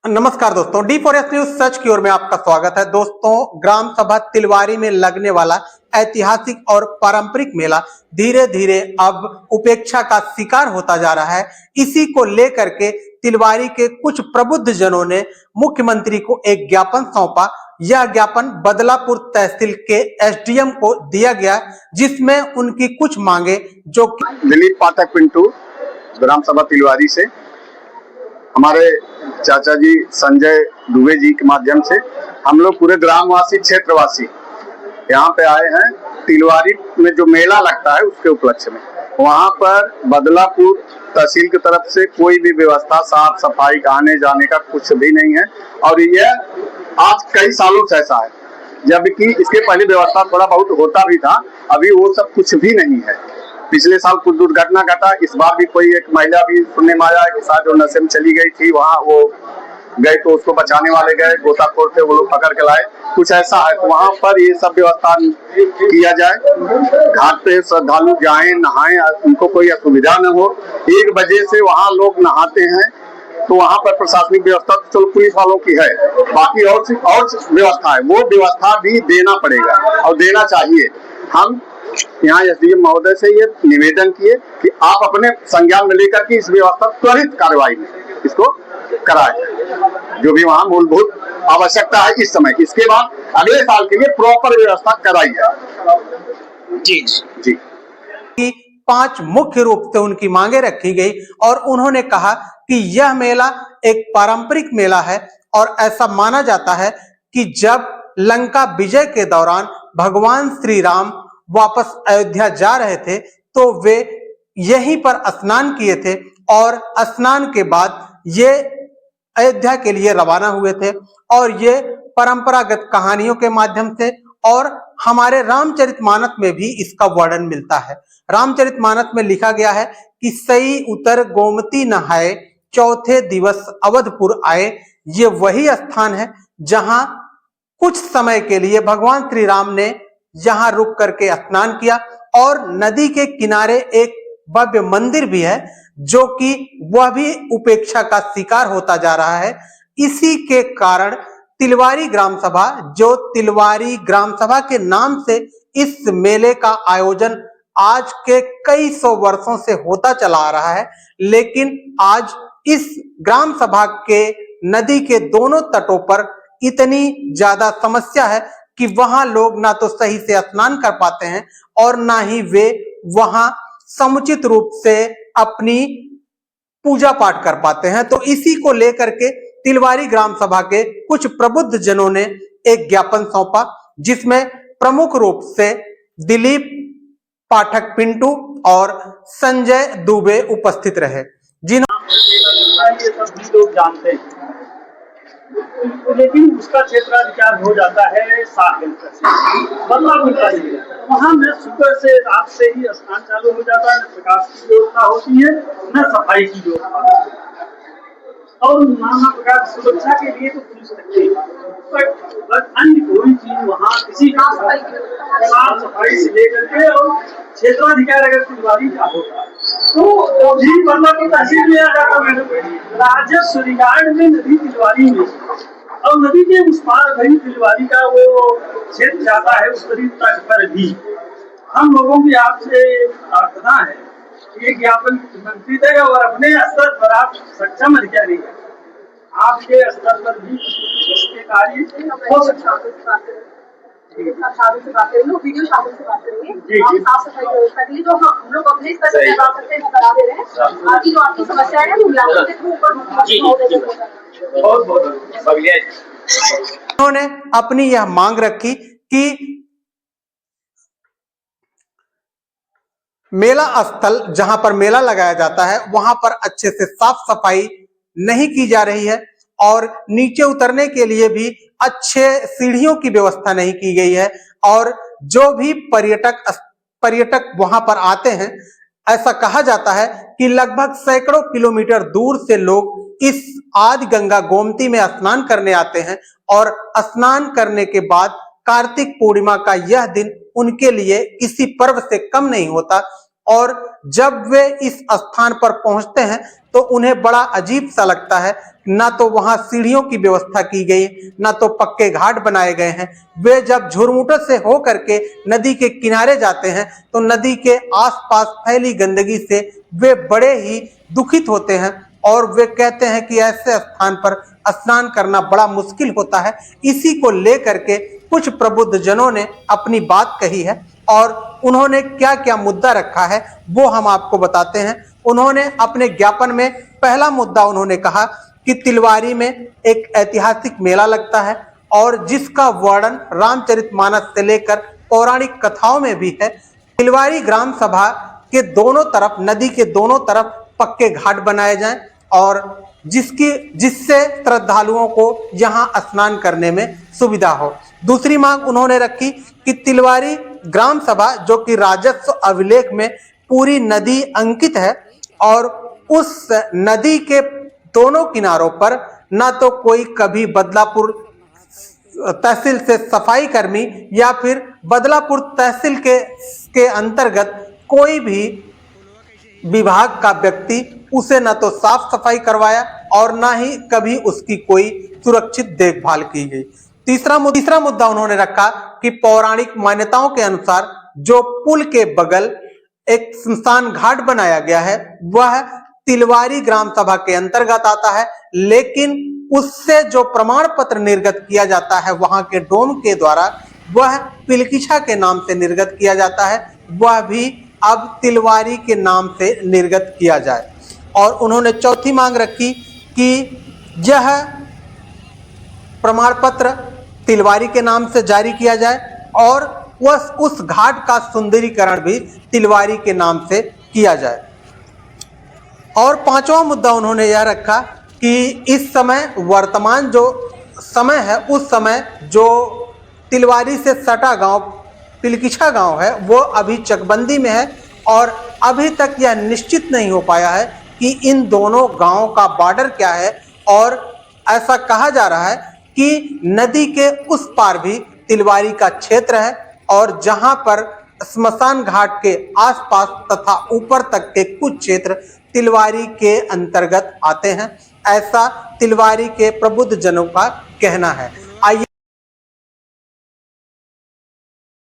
नमस्कार दोस्तों, D4S news सच की ओर में आपका स्वागत है। दोस्तों, ग्राम सभा तिलवारी में लगने वाला ऐतिहासिक और पारंपरिक मेला धीरे धीरे अब उपेक्षा का शिकार होता जा रहा है। इसी को लेकर के तिलवारी के कुछ प्रबुद्ध जनों ने मुख्यमंत्री को एक ज्ञापन सौंपा। यह ज्ञापन बदलापुर तहसील के SDM को दिया गया, जिसमें उनकी कुछ मांगे जो दिलीप पाठक पिंटू ग्राम सभा तिलवारी से हमारे चाचा जी संजय दुबे जी के माध्यम से हम लोग पूरे ग्रामवासी क्षेत्रवासी यहाँ पे आए हैं। तिलवारी में जो मेला लगता है उसके उपलक्ष्य में वहाँ पर बदलापुर तहसील की तरफ से कोई भी व्यवस्था साफ सफाई का आने जाने का कुछ भी नहीं है और यह आज कई सालों से ऐसा है, जबकि इसके पहले व्यवस्था थोड़ा बहुत होता भी था। अभी वो सब कुछ भी नहीं है। पिछले साल कुछ दुर्घटना घटा, इस बार भी कोई एक महिला भी सुनने में आया कि साथ जो नशे में चली गई थी, वहाँ वो गए तो उसको बचाने वाले गए, गोताखोर थे, वो लोग पकड़ के लाए। कुछ ऐसा है तो वहाँ पर ये सब व्यवस्था किया जाए। घाट पे श्रद्धालु जाएं, नहाएं, उनको कोई असुविधा न हो। 1 बजे से वहाँ लोग नहाते हैं तो वहाँ पर प्रशासनिक व्यवस्था तो चलो पुलिस वालों की है, बाकी और व्यवस्था है, वो व्यवस्था भी देना पड़ेगा और देना चाहिए। हम यहाँ SDM महोदय से ये निवेदन किए कि आप अपने संज्ञान में लेकर के इस व्यवस्था त्वरित कार्रवाई में इसको कराएं, जो भी वहाँ मूलभूत आवश्यकता है इस समय। इसके बाद अगले साल के लिए प्रॉपर व्यवस्था कराई है। जी जी कि 5 मुख्य रूप से उनकी मांगे रखी गई और उन्होंने कहा कि यह मेला एक पारंपरिक मेला है और ऐसा माना जाता है कि जब लंका विजय के दौरान भगवान श्री राम वापस अयोध्या जा रहे थे तो वे यहीं पर स्नान किए थे और स्नान के बाद ये अयोध्या के लिए रवाना हुए थे। और ये परंपरागत कहानियों के माध्यम से और हमारे रामचरितमानस में भी इसका वर्णन मिलता है। रामचरितमानस में लिखा गया है कि सई उतर गोमती नहाए, चौथे दिवस अवधपुर आए। ये वही स्थान है जहां कुछ समय के लिए भगवान श्री राम ने यहाँ रुक करके स्नान किया और नदी के किनारे एक भव्य मंदिर भी है जो कि वह भी उपेक्षा का शिकार होता जा रहा है। इसी के कारण तिलवारी ग्राम सभा, जो तिलवारी ग्राम सभा के नाम से इस मेले का आयोजन आज के कई सौ वर्षों से होता चला आ रहा है, लेकिन आज इस ग्राम सभा के नदी के दोनों तटों पर इतनी ज्यादा समस्या है कि वहां लोग ना तो सही से स्नान कर पाते हैं और ना ही वे वहां समुचित रूप से अपनी पूजा पाठ कर पाते हैं। तो इसी को लेकर के तिलवारी ग्राम सभा के कुछ प्रबुद्ध जनों ने एक ज्ञापन सौंपा, जिसमें प्रमुख रूप से दिलीप पाठक पिंटू और संजय दुबे उपस्थित रहे। लोग जानते हैं, लेकिन उसका क्षेत्राधिकार हो जाता है 7 घंटे से बदलाव। वहाँ में सुबह से रात से ही स्नान चालू हो जाता है। न प्रकाश की व्यवस्था होती है, न सफाई की व्यवस्था और नाना प्रकार की सुरक्षा के लिए तो पुलिस रखती है, पर अन्य कोई चीज वहाँ किसी साफ सफाई से लेकर के और क्षेत्राधिकार अगर तिलवारी का होता तो भी बदलापुर तहसील में आ जाता। राजस्व रिगार्ड में नदी तिलवारी में और नदी के उस पार भरी तिलवारी का वो क्षेत्र जाता है, उस नदी तट पर भी हम लोगों की आपसे प्रार्थना है कि ये ज्ञापन मंत्री देगा और अपने स्तर पर आप सक्षम अधिकारी हैं, आपके स्तर पर भी इसके कार्य हो सकता है। साधु से बात करेंगे, वीडियो साधु से बात करेंगे। हम साफ सफाई व्यवस्था के लिए जो हम लोग अपने स्तर से करा सकते हैं करा दे रहे हैं। बाकी जो आपकी समस्या है वो लागू के थ्रू ऊपर उन्होंने अपनी यह मांग रखी कि मेला स्थल जहां पर मेला लगाया जाता है वहां पर अच्छे से साफ सफाई नहीं की जा रही है और नीचे उतरने के लिए भी अच्छे सीढ़ियों की व्यवस्था नहीं की गई है। और जो भी पर्यटक वहां पर आते हैं, ऐसा कहा जाता है कि लगभग सैकड़ों किलोमीटर दूर से लोग इस आदि गंगा गोमती में स्नान करने आते हैं और स्नान करने के बाद कार्तिक पूर्णिमा का यह दिन उनके लिए किसी पर्व से कम नहीं होता। और जब वे इस स्थान पर पहुंचते हैं तो उन्हें बड़ा अजीब सा लगता है ना तो वहां सीढ़ियों की व्यवस्था की गई, ना तो पक्के घाट बनाए गए हैं। वे जब झुरमुटों से हो करके नदी के किनारे जाते हैं तो नदी के आसपास फैली गंदगी से वे बड़े ही दुखित होते हैं और वे कहते हैं कि ऐसे स्थान पर स्नान करना बड़ा मुश्किल होता है। इसी को लेकर के कुछ प्रबुद्ध जनों ने अपनी बात कही है और उन्होंने क्या क्या मुद्दा रखा है वो हम आपको बताते हैं। उन्होंने अपने ज्ञापन में पहला मुद्दा उन्होंने कहा कि तिलवारी में एक ऐतिहासिक मेला लगता है और जिसका वर्णन रामचरितमानस से लेकर पौराणिक कथाओं में भी है। तिलवारी ग्राम सभा के दोनों तरफ, नदी के दोनों तरफ पक्के घाट बनाए जाएं और जिससे श्रद्धालुओं को यहां स्नान करने में सुविधा हो। दूसरी मांग उन्होंने रखी कि तिलवारी ग्राम सभा, जो कि राजस्व अभिलेख में पूरी नदी अंकित है और उस नदी के दोनों किनारों पर ना तो कोई कभी बदलापुर तहसील से सफाई कर्मी या फिर बदलापुर तहसील के अंतर्गत कोई भी विभाग का व्यक्ति उसे न तो साफ सफाई करवाया और ना ही कभी उसकी कोई सुरक्षित देखभाल की गई। तीसरा मुद्दा उन्होंने रखा कि पौराणिक मान्यताओं के अनुसार जो पुल के बगल एक स्मशान घाट बनाया गया है वह तिलवारी ग्राम सभा के अंतर्गत आता है, लेकिन उससे जो प्रमाण पत्र निर्गत किया जाता है वहां के डोम के द्वारा वह पिलकिछा के नाम से निर्गत किया जाता है, वह भी अब तिलवारी के नाम से निर्गत किया जाए। और उन्होंने चौथी मांग रखी कि यह प्रमाण पत्र तिलवारी के नाम से जारी किया जाए और उस घाट का सुंदरीकरण भी तिलवारी के नाम से किया जाए। और पांचवा मुद्दा उन्होंने यह रखा कि इस समय वर्तमान जो समय है उस समय जो तिलवारी से सटा गांव पिलकिछा गांव है वो अभी चकबंदी में है और अभी तक यह निश्चित नहीं हो पाया है कि इन दोनों गांवों का बॉर्डर क्या है। और ऐसा कहा जा रहा है कि नदी के उस पार भी तिलवारी का क्षेत्र है और जहां पर स्मशान घाट के आसपास तथा ऊपर तक के कुछ क्षेत्र तिलवारी के अंतर्गत आते हैं, ऐसा तिलवारी के प्रबुद्ध जनों का कहना है।